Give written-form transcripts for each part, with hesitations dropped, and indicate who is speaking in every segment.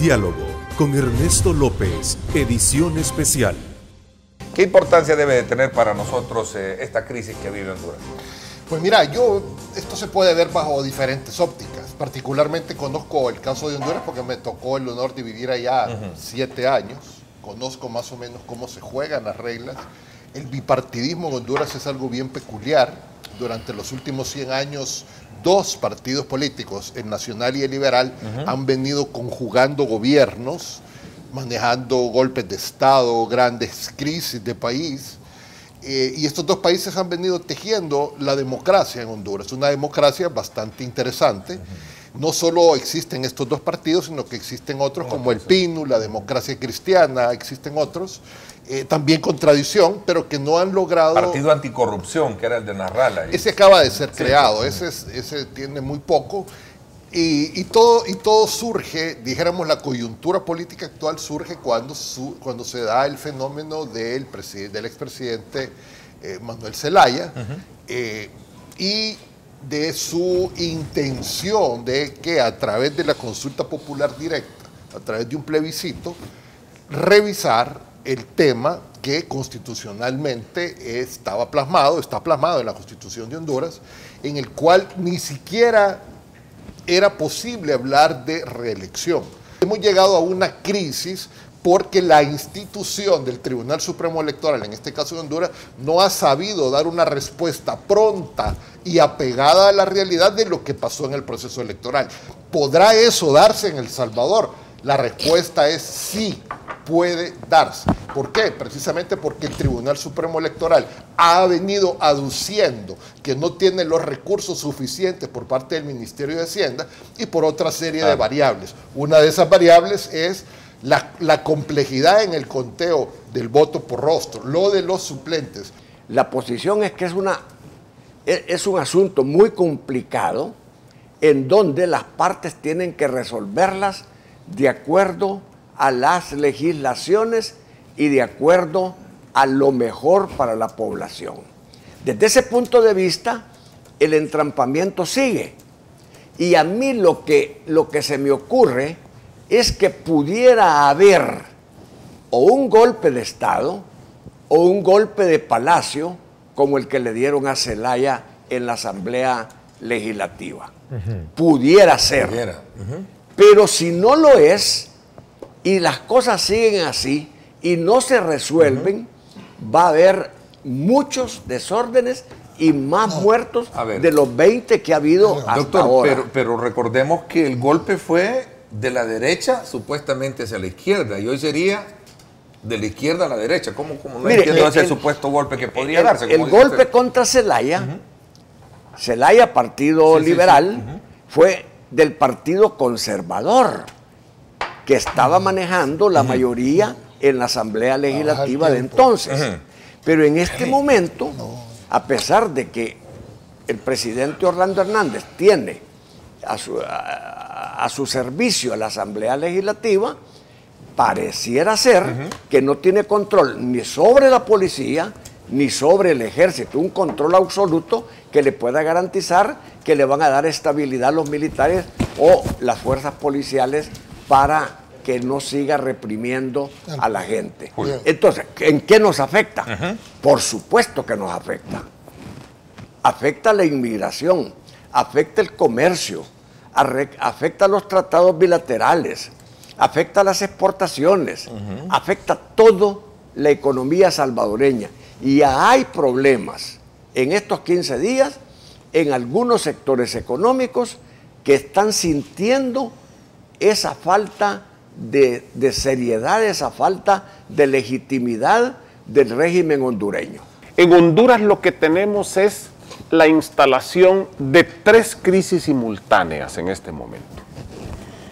Speaker 1: Diálogo con Ernesto López, edición especial.
Speaker 2: ¿Qué importancia debe de tener para nosotros esta crisis que vive Honduras?
Speaker 3: Pues mira, esto se puede ver bajo diferentes ópticas. Particularmente conozco el caso de Honduras porque me tocó el honor de vivir allá 7 años. Conozco más o menos cómo se juegan las reglas. El bipartidismo en Honduras es algo bien peculiar. Durante los últimos 100 años, 2 partidos políticos, el nacional y el liberal, han venido conjugando gobiernos, manejando golpes de Estado, grandes crisis de país. Y estos 2 países han venido tejiendo la democracia en Honduras, una democracia bastante interesante. No solo existen estos 2 partidos, sino que existen otros como el PINU, la democracia cristiana, existen otros, también con tradición, pero que no han logrado...
Speaker 2: Partido anticorrupción, que era el de Narrala.
Speaker 3: Ese acaba de ser creado, ese tiene muy poco. Y todo surge, dijéramos, la coyuntura política actual surge cuando se da el fenómeno del expresidente Manuel Zelaya y de su intención de que a través de la consulta popular directa, a través de un plebiscito, revisar el tema que constitucionalmente está plasmado en la Constitución de Honduras, en el cual ni siquiera era posible hablar de reelección. Hemos llegado a una crisis porque la institución del Tribunal Supremo Electoral, en este caso de Honduras, no ha sabido dar una respuesta pronta y apegada a la realidad de lo que pasó en el proceso electoral. ¿Podrá eso darse en El Salvador? La respuesta es sí, puede darse. ¿Por qué? Precisamente porque el Tribunal Supremo Electoral ha venido aduciendo que no tiene los recursos suficientes por parte del Ministerio de Hacienda y por otra serie de variables. Una de esas variables es la complejidad en el conteo del voto por rostro, lo de los suplentes.
Speaker 4: La posición es que es un asunto muy complicado en donde las partes tienen que resolverlas de acuerdo a las legislaciones y de acuerdo a lo mejor para la población. Desde ese punto de vista, el entrampamiento sigue. Y a mí lo que se me ocurre es que pudiera haber o un golpe de Estado o un golpe de palacio como el que le dieron a Zelaya en la Asamblea Legislativa. Pudiera ser. Pero si no lo es y las cosas siguen así y no se resuelven, va a haber muchos desórdenes y más muertos de los 20 que ha habido hasta ahora.
Speaker 2: Pero recordemos que el golpe fue de la derecha supuestamente hacia la izquierda y hoy sería de la izquierda a la derecha. ¿Cómo no entiendo ese supuesto golpe que podría darse?
Speaker 4: El golpe contra Zelaya, Zelaya, Partido Liberal, fue del Partido Conservador, que estaba manejando la mayoría en la Asamblea Legislativa de entonces. Pero en este momento, a pesar de que el presidente Orlando Hernández tiene a su servicio a la Asamblea Legislativa, pareciera ser que no tiene control ni sobre la policía ni sobre el ejército, un control absoluto que le pueda garantizar que le van a dar estabilidad a los militares o las fuerzas policiales para que no siga reprimiendo a la gente. Entonces, ¿en qué nos afecta? Por supuesto que nos afecta. Afecta la inmigración, afecta el comercio, afecta los tratados bilaterales, afecta las exportaciones, afecta toda la economía salvadoreña. Y ya hay problemas en estos 15 días en algunos sectores económicos que están sintiendo esa falta de seriedad, esa falta de legitimidad del régimen hondureño.
Speaker 5: En Honduras lo que tenemos es la instalación de 3 crisis simultáneas en este momento.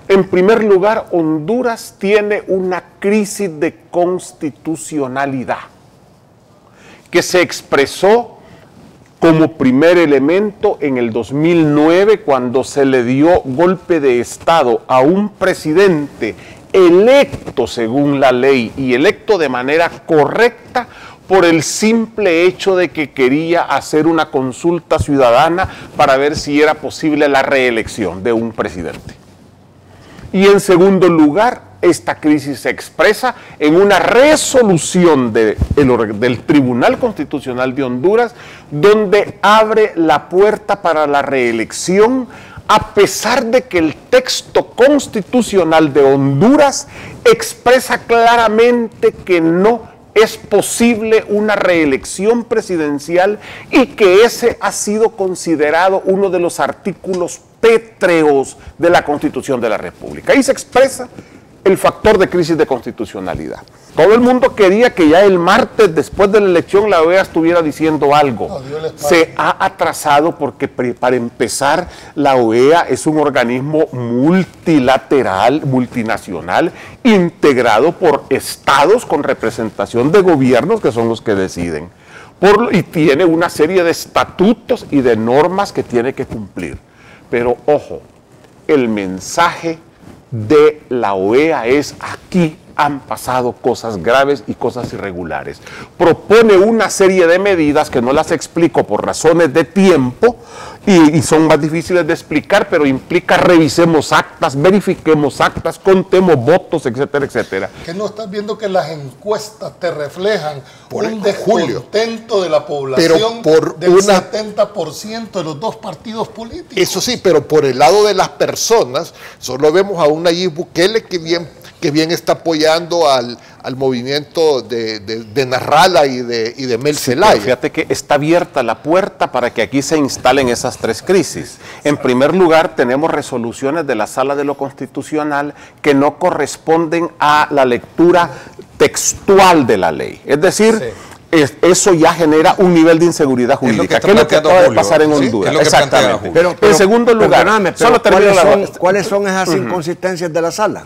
Speaker 5: En primer lugar, Honduras tiene una crisis de constitucionalidad que se expresó como primer elemento en el 2009 cuando se le dio golpe de Estado a un presidente electo según la ley y electo de manera correcta por el simple hecho de que quería hacer una consulta ciudadana para ver si era posible la reelección de un presidente. Y en segundo lugar, esta crisis se expresa en una resolución del Tribunal Constitucional de Honduras, donde abre la puerta para la reelección, a pesar de que el texto constitucional de Honduras expresa claramente que no es posible una reelección presidencial y que ese ha sido considerado uno de los artículos pétreos de la Constitución de la República. Ahí se expresa el factor de crisis de constitucionalidad. Todo el mundo quería que ya el martes, después de la elección, la OEA estuviera diciendo algo. Se ha atrasado porque, para empezar, la OEA es un organismo multilateral, multinacional, integrado por estados con representación de gobiernos que son los que deciden. Y tiene una serie de estatutos y de normas que tiene que cumplir. Pero, ojo, el mensaje de la OEA es: aquí han pasado cosas graves y cosas irregulares. Propone una serie de medidas que no las explico por razones de tiempo y son más difíciles de explicar, pero implica revisemos actas, verifiquemos actas, contemos votos, etcétera, etcétera.
Speaker 6: ¿Que no estás viendo que las encuestas te reflejan un descontento de la población del 70% de los dos partidos políticos?
Speaker 3: Eso sí, pero por el lado de las personas, solo vemos a un Nayib Bukele que bien está apoyando al movimiento de Nasrallah y de Mel Zelaya.
Speaker 5: Fíjate que está abierta la puerta para que aquí se instalen esas tres crisis. En primer lugar, tenemos resoluciones de la Sala de lo Constitucional que no corresponden a la lectura textual de la ley. Es decir, eso ya genera un nivel de inseguridad jurídica. ¿Qué es lo que acaba de pasar en Honduras? Exactamente.
Speaker 4: Pero en segundo lugar, ¿cuáles son esas inconsistencias de la Sala?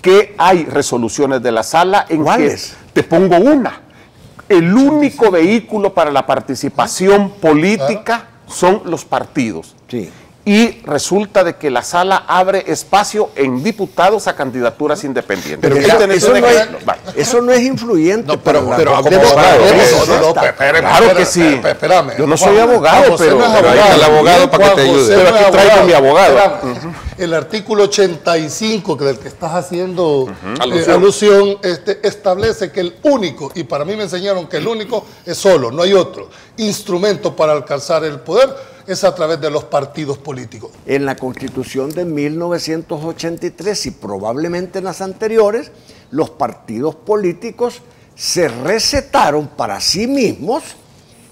Speaker 5: Que hay resoluciones de la Sala en que te pongo una. El único vehículo para la participación política son los partidos.
Speaker 4: Sí.
Speaker 5: Y resulta de que la Sala abre espacio en diputados a candidaturas independientes.
Speaker 4: Pero eso no es influyente.
Speaker 3: No, pero hablemos.
Speaker 5: Claro que sí.
Speaker 6: Espérame.
Speaker 5: Yo no soy abogado, pero
Speaker 2: ahí está el abogado para que te ayude.
Speaker 5: Pero aquí traigo a mi abogado.
Speaker 6: El artículo 85, del que estás haciendo alusión, establece que el único, y para mí me enseñaron que el único es solo, no hay otro, instrumento para alcanzar el poder es a través de los partidos políticos.
Speaker 4: En la Constitución de 1983 y probablemente en las anteriores, los partidos políticos se recetaron para sí mismos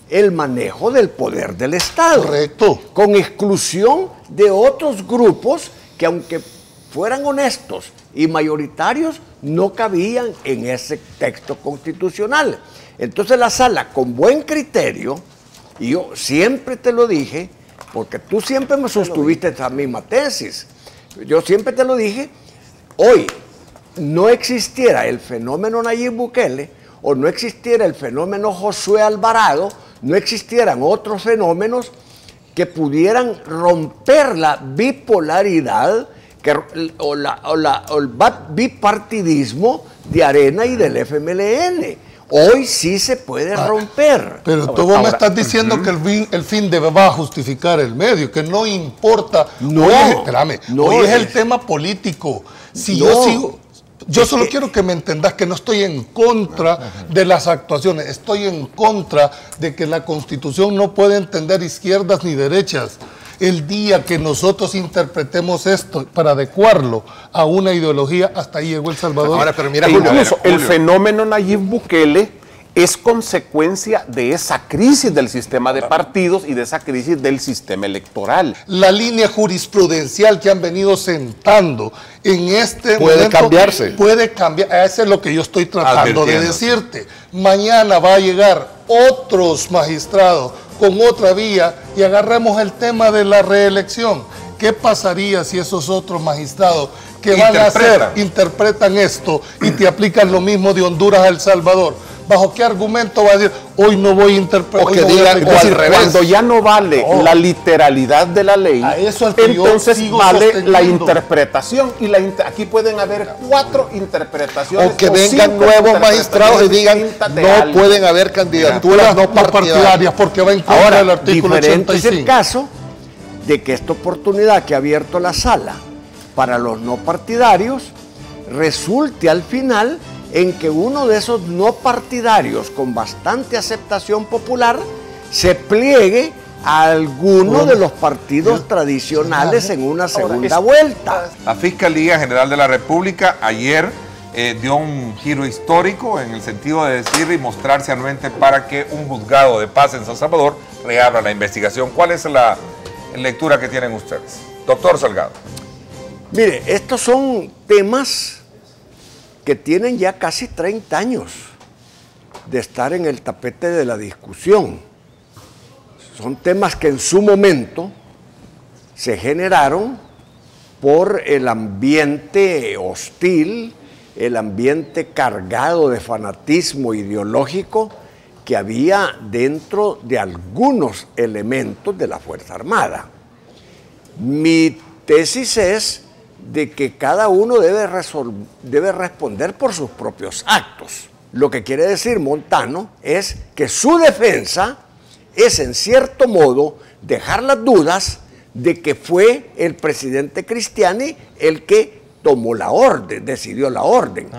Speaker 4: el manejo del poder del Estado.
Speaker 6: Correcto.
Speaker 4: Con exclusión de otros grupos que, aunque fueran honestos y mayoritarios, no cabían en ese texto constitucional. Entonces la Sala, con buen criterio, y yo siempre te lo dije, porque tú siempre me sostuviste esa misma tesis, yo siempre te lo dije, hoy no existiera el fenómeno Nayib Bukele, o no existiera el fenómeno Josué Alvarado, no existieran otros fenómenos que pudieran romper la bipolaridad o el bipartidismo de Arena y del FMLN. Hoy sí se puede romper.
Speaker 6: Pero tú me estás diciendo que el fin va a justificar el medio, que no importa.
Speaker 4: No,
Speaker 6: hoy es el tema político. Si yo solo quiero que me entendas que no estoy en contra de las actuaciones, estoy en contra de que la Constitución no puede entender izquierdas ni derechas. El día que nosotros interpretemos esto para adecuarlo a una ideología, hasta ahí llegó El Salvador.
Speaker 5: Ahora, pero mira, incluso el fenómeno Nayib Bukele es consecuencia de esa crisis del sistema de partidos y de esa crisis del sistema electoral.
Speaker 6: La línea jurisprudencial que han venido sentando en este
Speaker 3: puede cambiarse.
Speaker 6: Puede cambiar. Eso es lo que yo estoy tratando de decirte. Mañana va a llegar otros magistrados con otra vía y agarremos el tema de la reelección. ¿Qué pasaría si esos otros magistrados que van a hacer interpretan esto y te aplican lo mismo de Honduras a El Salvador? ¿Bajo qué argumento va a decir, hoy no voy a interpretar?
Speaker 5: O que digan, cuando ya no vale la literalidad de la ley, entonces vale la interpretación. Y aquí pueden haber 4 interpretaciones.
Speaker 3: O que vengan nuevos magistrados y digan, no pueden haber candidaturas no partidarias,
Speaker 6: porque va en contra del artículo 85.
Speaker 4: Es el caso de que esta oportunidad que ha abierto la Sala para los no partidarios, resulte al final en que uno de esos no partidarios con bastante aceptación popular se pliegue a alguno de los partidos tradicionales en una segunda vuelta.
Speaker 2: La Fiscalía General de la República ayer dio un giro histórico en el sentido de decir y mostrarse anuente para que un juzgado de paz en San Salvador reabra la investigación. ¿Cuál es la lectura que tienen ustedes? Doctor Salgado.
Speaker 4: Mire, estos son temas que tienen ya casi 30 años de estar en el tapete de la discusión. Son temas que en su momento se generaron por el ambiente hostil, el ambiente cargado de fanatismo ideológico que había dentro de algunos elementos de la Fuerza Armada. Mi tesis es de que cada uno debe responder por sus propios actos. Lo que quiere decir Montano es que su defensa es en cierto modo dejar las dudas de que fue el presidente Cristiani el que tomó la orden, decidió la orden,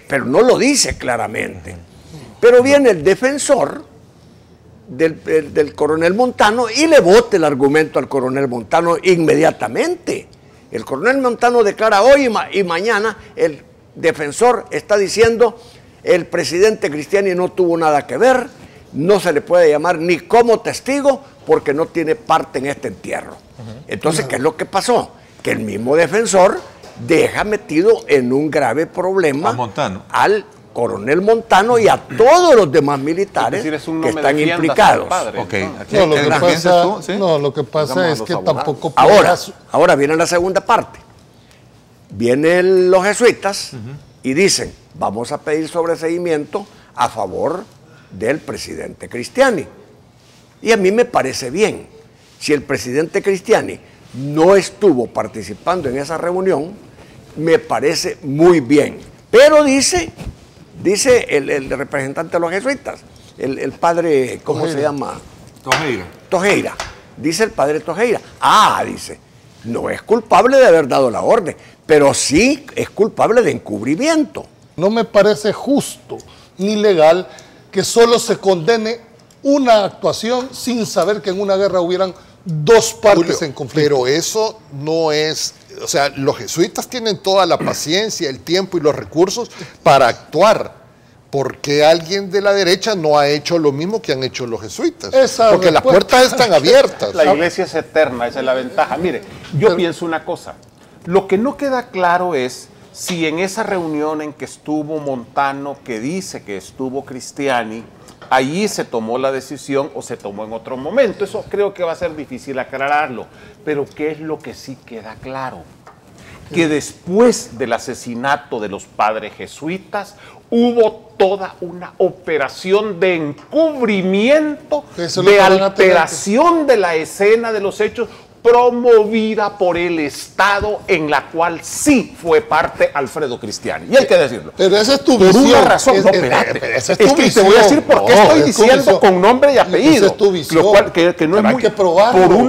Speaker 4: pero no lo dice claramente. Pero viene el defensor del coronel Montano y le bota el argumento al coronel Montano inmediatamente. El coronel Montano declara hoy y mañana, el defensor está diciendo el presidente Cristiani no tuvo nada que ver, no se le puede llamar ni como testigo porque no tiene parte en este entierro. Entonces, ¿qué es lo que pasó? Que el mismo defensor deja metido en un grave problema al coronel Montano y a todos los demás militares que están implicados.
Speaker 6: Lo que pasa es que tampoco...
Speaker 4: Ahora viene la segunda parte. Vienen los jesuitas y dicen, vamos a pedir sobreseimiento a favor del presidente Cristiani. Y a mí me parece bien. Si el presidente Cristiani no estuvo participando en esa reunión, me parece muy bien. Pero dice el representante de los jesuitas, el padre, ¿cómo se llama? Tojeira. Dice el padre Tojeira. Dice, no es culpable de haber dado la orden, pero sí es culpable de encubrimiento.
Speaker 6: No me parece justo ni legal que solo se condene una actuación sin saber que en una guerra hubieran dos partes en conflicto.
Speaker 3: Pero eso no es... O sea, los jesuitas tienen toda la paciencia, el tiempo y los recursos para actuar. ¿Por qué alguien de la derecha no ha hecho lo mismo que han hecho los jesuitas? Porque las puertas están abiertas.
Speaker 5: La iglesia es eterna, esa es la ventaja. Mire, yo pienso una cosa. Lo que no queda claro es si en esa reunión en que estuvo Montano, que dice que estuvo Cristiani, allí se tomó la decisión o se tomó en otro momento. Eso creo que va a ser difícil aclararlo. Pero ¿qué es lo que sí queda claro? Que después del asesinato de los padres jesuitas hubo toda una operación de encubrimiento, de alteración de la escena de los hechos, promovida por el Estado, en la cual sí fue parte Alfredo Cristiani. Y hay que decirlo.
Speaker 6: Pero esa es tu visión.
Speaker 5: Por una razón. Esa es tu visión. Te voy a decir por qué estoy diciendo con nombre y apellido.
Speaker 6: Esa es tu visión.
Speaker 5: Lo cual que no es muy...
Speaker 6: Hay que probarlo.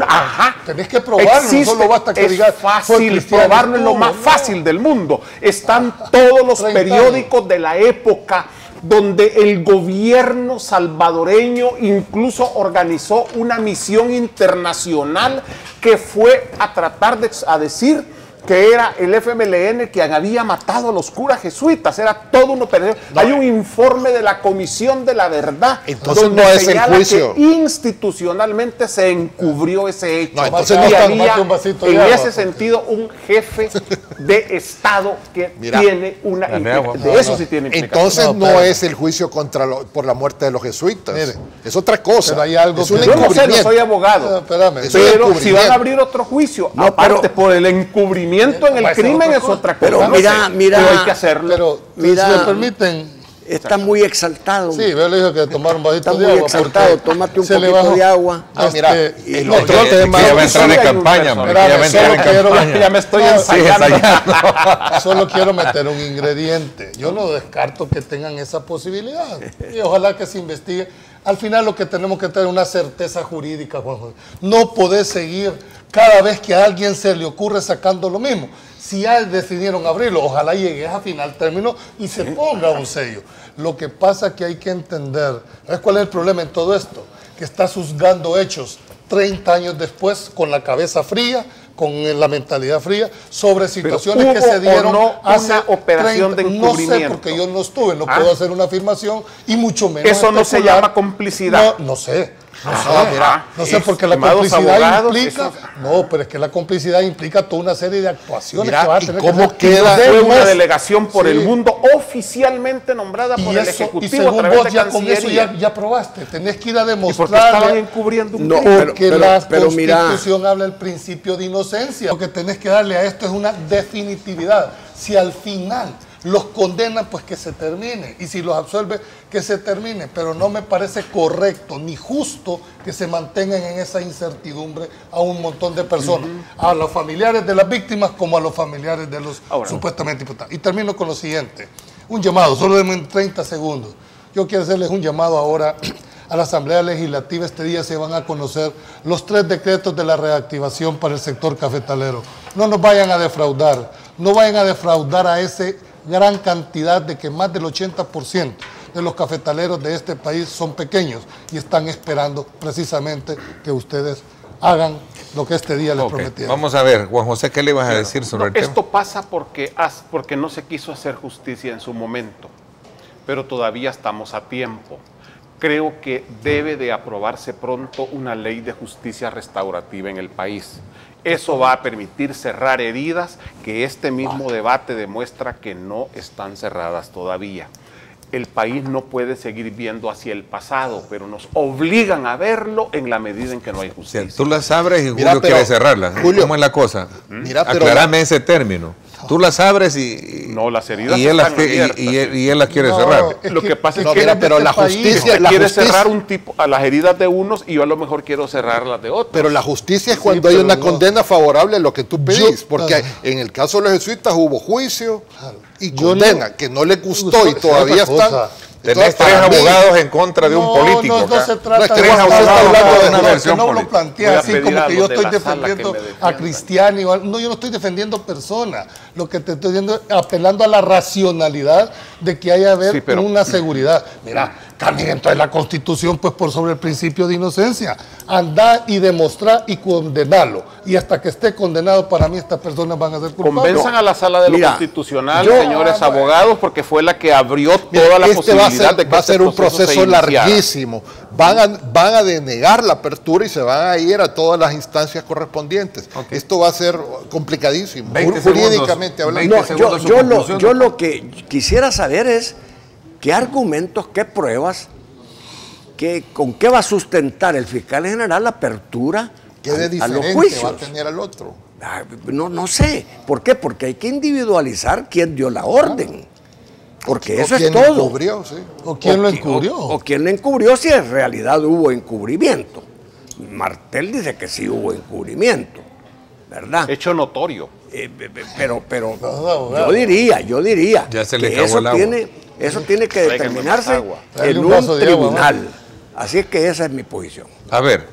Speaker 6: Tenés que probarlo. No solo basta que digas...
Speaker 5: Es fácil probarlo, es lo más fácil del mundo. Están todos los periódicos de la época donde el gobierno salvadoreño incluso organizó una misión internacional que fue a tratar de decir que era el FMLN quien había matado a los curas jesuitas. Era todo una operación. Hay un informe de la Comisión de la Verdad.
Speaker 3: Entonces
Speaker 5: donde
Speaker 3: no es el juicio.
Speaker 5: Que institucionalmente se encubrió ese hecho.
Speaker 3: No, entonces
Speaker 5: y
Speaker 3: no
Speaker 5: había, en ese sentido, un jefe de Estado que tiene una implicación. De eso sí tiene implicación.
Speaker 3: Entonces no es el juicio por la muerte de los jesuitas. Mire, es otra cosa.
Speaker 6: Pero hay algo
Speaker 3: es un
Speaker 5: yo no sé, no soy abogado. Pero si van a abrir otro juicio, aparte por el encubrimiento en el crimen es otra cosa.
Speaker 4: Pero mira,
Speaker 5: pero hay que hacerlo.
Speaker 6: Pero si me permiten,
Speaker 4: Está muy exaltado.
Speaker 6: Sí, veo le dijo que tomar un vasito
Speaker 4: Está
Speaker 6: de
Speaker 4: muy
Speaker 6: agua.
Speaker 4: exaltado, tómate un
Speaker 6: se le
Speaker 4: poquito
Speaker 6: bajó.
Speaker 4: de agua.
Speaker 3: Mira,
Speaker 4: y
Speaker 3: el
Speaker 4: no,
Speaker 3: otro
Speaker 2: que
Speaker 3: tema...
Speaker 2: ya va a entrar en
Speaker 5: hay un
Speaker 2: campaña, hombre,
Speaker 6: personaje.
Speaker 2: que ya va a entrar en
Speaker 6: Solo quiero-
Speaker 2: campaña.
Speaker 5: Ya me estoy
Speaker 6: No,
Speaker 5: ensayando.
Speaker 6: Solo quiero meter un ingrediente. Yo no descarto que tengan esa posibilidad. Y ojalá que se investigue. Al final lo que tenemos que tener es una certeza jurídica, Juan José. No podés seguir cada vez que a alguien se le ocurre sacando lo mismo. Si ya decidieron abrirlo, ojalá llegues a final término y se ponga un sello. Lo que pasa es que hay que entender, ¿sabes cuál es el problema en todo esto? Que está juzgando hechos 30 años después con la cabeza fría, con la mentalidad fría, sobre situaciones
Speaker 5: ¿hubo
Speaker 6: que se dieron
Speaker 5: o no
Speaker 6: hace
Speaker 5: una operación de
Speaker 6: No sé,
Speaker 5: encubrimiento?
Speaker 6: porque yo no estuve, no puedo hacer una afirmación y mucho menos
Speaker 5: Eso no se
Speaker 6: especular.
Speaker 5: llama complicidad.
Speaker 6: No sé.
Speaker 3: mira,
Speaker 6: No sé, porque la
Speaker 5: estimados
Speaker 6: complicidad
Speaker 5: abogados,
Speaker 6: implica...
Speaker 5: eso-
Speaker 6: No, pero es que la complicidad implica toda una serie de actuaciones
Speaker 3: Mira,
Speaker 6: que va a
Speaker 3: ¿y
Speaker 6: tener
Speaker 3: cómo
Speaker 6: que hacer.
Speaker 3: queda?
Speaker 5: Fue una
Speaker 6: Después-
Speaker 5: delegación por
Speaker 6: Sí.
Speaker 5: el mundo oficialmente nombrada por
Speaker 6: Y,
Speaker 5: el
Speaker 6: eso, y
Speaker 5: Ejecutivo a
Speaker 6: según
Speaker 5: través
Speaker 6: vos
Speaker 5: de
Speaker 6: ya con eso
Speaker 5: Cancillería.
Speaker 6: ya probaste. Tenés que ir a
Speaker 5: ¿Y por qué
Speaker 6: demostrarle...
Speaker 5: estaban encubriendo un
Speaker 4: No,
Speaker 5: crimen?
Speaker 6: Porque
Speaker 4: pero
Speaker 6: la
Speaker 4: mira.
Speaker 6: Constitución habla del principio de inocencia. Lo que tenés que darle a esto es una definitividad. Si al final los condenan, pues que se termine. Y si los absuelve, que se termine. Pero no me parece correcto ni justo que se mantengan en esa incertidumbre a un montón de personas. A los familiares de las víctimas como a los familiares de los
Speaker 5: Ahora.
Speaker 6: supuestamente imputados. Y termino con lo siguiente. Un llamado, solo en 30 segundos. Yo quiero hacerles un llamado ahora a la Asamblea Legislativa. Este día se van a conocer los 3 decretos de la reactivación para el sector cafetalero. No nos vayan a defraudar, no vayan a defraudar a esa gran cantidad de que más del 80% de los cafetaleros de este país son pequeños y están esperando precisamente que ustedes hagan lo que este día les
Speaker 2: Ok,
Speaker 6: prometieron.
Speaker 2: vamos a ver, Juan José, ¿qué le ibas a decir sobre el tema?
Speaker 5: Esto pasa porque no se quiso hacer justicia en su momento, pero todavía estamos a tiempo. Creo que debe de aprobarse pronto una ley de justicia restaurativa en el país. Eso va a permitir cerrar heridas que este mismo debate demuestra que no están cerradas todavía. El país no puede seguir viendo hacia el pasado, pero nos obligan a verlo en la medida en que no hay
Speaker 2: O sea,
Speaker 5: justicia.
Speaker 2: tú las abres y
Speaker 3: Mira,
Speaker 2: Julio
Speaker 3: pero,
Speaker 2: quiere cerrarlas.
Speaker 3: Julio,
Speaker 2: ¿Cómo es la cosa?
Speaker 3: mira, pero
Speaker 2: Aclarame ese término. Tú las abres y...
Speaker 5: No, las heridas
Speaker 2: y él
Speaker 5: están
Speaker 2: las,
Speaker 5: abiertas,
Speaker 2: y él las quiere
Speaker 6: No,
Speaker 2: cerrar.
Speaker 6: es
Speaker 5: Lo que pasa es
Speaker 3: no,
Speaker 5: que
Speaker 3: mira, pero la justicia-
Speaker 5: Usted
Speaker 3: la
Speaker 5: quiere
Speaker 3: justicia-
Speaker 5: cerrar un tipo a las heridas de unos y yo a lo mejor quiero cerrar las de otros.
Speaker 3: Pero la justicia es
Speaker 6: Sí,
Speaker 3: cuando hay
Speaker 6: pero
Speaker 3: una
Speaker 6: no.
Speaker 3: condena favorable a lo que tú pedís, porque
Speaker 6: claro.
Speaker 3: en el caso de los jesuitas hubo juicio y
Speaker 6: Yo
Speaker 3: condena,
Speaker 6: no-
Speaker 3: que no le gustó y
Speaker 6: Usted-
Speaker 3: todavía
Speaker 6: otra
Speaker 3: están...
Speaker 6: cosa.
Speaker 2: Tenés
Speaker 3: Entonces,
Speaker 2: 3
Speaker 3: para mí-
Speaker 2: abogados en contra de un político.
Speaker 6: No, no
Speaker 2: acá.
Speaker 6: se trata
Speaker 3: No, es que
Speaker 6: de
Speaker 3: Juan
Speaker 6: eso,
Speaker 3: José está hablando de una
Speaker 6: que
Speaker 2: versión
Speaker 6: no lo
Speaker 2: política.
Speaker 6: plantea
Speaker 5: Voy a
Speaker 6: así
Speaker 5: pedir
Speaker 6: como
Speaker 5: a
Speaker 6: que
Speaker 5: los
Speaker 6: yo
Speaker 5: de
Speaker 6: estoy
Speaker 5: la sala que
Speaker 6: defendiendo
Speaker 5: me
Speaker 6: a
Speaker 5: defiendan.
Speaker 6: Cristiani. No, yo no estoy defendiendo personas. Lo que te estoy diciendo es apelando a la racionalidad de que haya haber
Speaker 5: Sí, pero-
Speaker 6: una seguridad. Mira, cambien entonces la Constitución pues por sobre el principio de inocencia. Andá y demostrar y condenarlo. Y hasta que esté condenado, para mí estas personas van a ser culpables.
Speaker 5: Convenzan a la sala de lo
Speaker 4: Mira,
Speaker 5: constitucional,
Speaker 4: yo-
Speaker 5: señores abogados, porque fue la que abrió
Speaker 3: Mira,
Speaker 5: toda la
Speaker 3: este
Speaker 5: posibilidad de que
Speaker 3: va a
Speaker 5: este
Speaker 3: ser un
Speaker 5: proceso se
Speaker 3: proceso
Speaker 5: iniciara.
Speaker 3: larguísimo. Van a denegar la apertura y se van a ir a todas las instancias correspondientes. Esto va a ser complicadísimo,
Speaker 2: 20
Speaker 3: jurídicamente
Speaker 2: segundos,
Speaker 3: hablando.
Speaker 2: 20
Speaker 4: No,
Speaker 2: segundos su
Speaker 4: yo
Speaker 2: conclusión.
Speaker 4: lo que quisiera saber es qué argumentos, qué pruebas, con qué va a sustentar el fiscal general la apertura
Speaker 3: ¿Qué de
Speaker 4: a los
Speaker 3: diferente va a
Speaker 4: juicios.
Speaker 3: tener al otro?
Speaker 4: No sé. ¿Por qué? Porque hay que individualizar quién dio la orden. Porque eso
Speaker 3: ¿O
Speaker 4: es
Speaker 3: quién
Speaker 4: todo.
Speaker 3: encubrió? Sí.
Speaker 6: ¿O quién lo
Speaker 4: qui-
Speaker 6: encubrió?
Speaker 4: O quién lo encubrió si en realidad hubo encubrimiento. Martel dice que sí hubo encubrimiento, ¿verdad?
Speaker 5: Hecho notorio.
Speaker 4: Pero
Speaker 6: abogado.
Speaker 4: yo diría
Speaker 2: Ya se le
Speaker 4: que
Speaker 2: acabó
Speaker 4: eso
Speaker 2: el agua.
Speaker 4: eso tiene que
Speaker 5: Tráigame
Speaker 4: determinarse
Speaker 5: más agua.
Speaker 6: Dale
Speaker 4: en
Speaker 6: un
Speaker 4: un
Speaker 6: vaso de agua,
Speaker 4: tribunal. Así es que esa es mi posición.
Speaker 2: A ver,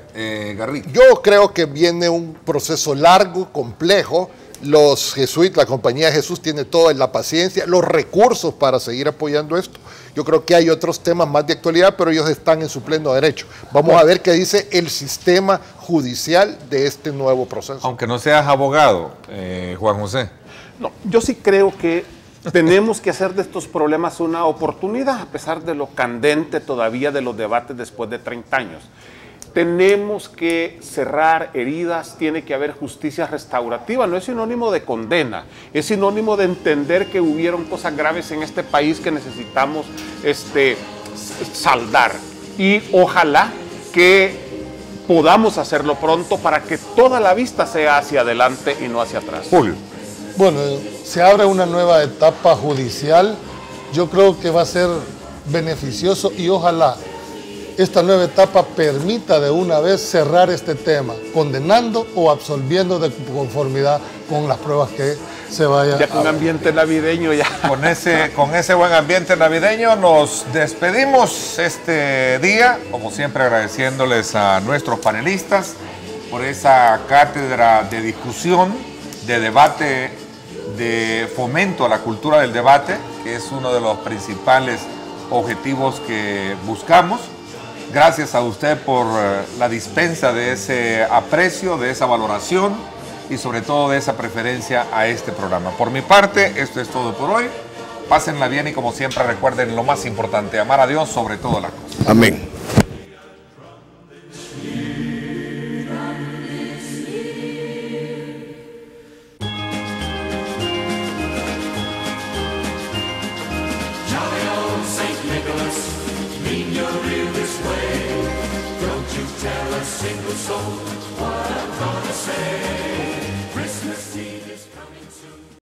Speaker 2: Garrido.
Speaker 3: Yo creo que viene un proceso largo, complejo. Los jesuitas, la Compañía de Jesús tiene toda la paciencia, los recursos para seguir apoyando esto. Yo creo que hay otros temas más de actualidad, pero ellos están en su pleno derecho. Vamos a ver qué dice el sistema judicial de este nuevo proceso.
Speaker 2: Aunque no seas abogado, Juan José.
Speaker 5: No, yo sí creo que tenemos que hacer de estos problemas una oportunidad, a pesar de lo candente todavía de los debates después de 30 años. Tenemos que cerrar heridas, tiene que haber justicia restaurativa, no es sinónimo de condena, es sinónimo de entender que hubieron cosas graves en este país que necesitamos saldar. Y ojalá que podamos hacerlo pronto para que toda la vista sea hacia adelante y no hacia atrás.
Speaker 2: Julio.
Speaker 6: Bueno, se abre una nueva etapa judicial. Yo creo que va a ser beneficioso y ojalá esta nueva etapa permita de una vez cerrar este tema, condenando o absolviendo de conformidad con las pruebas que se vaya
Speaker 5: ya con ambiente navideño ya.
Speaker 2: Con ese buen ambiente navideño nos despedimos este día, como siempre agradeciéndoles a nuestros panelistas por esa cátedra de discusión, de debate, de fomento a la cultura del debate, que es uno de los principales objetivos que buscamos. Gracias a usted por la dispensa de ese aprecio, de esa valoración y sobre todo de esa preferencia a este programa. Por mi parte, esto es todo por hoy. Pásenla bien y como siempre recuerden lo más importante, amar a Dios sobre todo la cosa.
Speaker 4: Amén.
Speaker 7: Mean you're real this way. Don't you tell a single soul.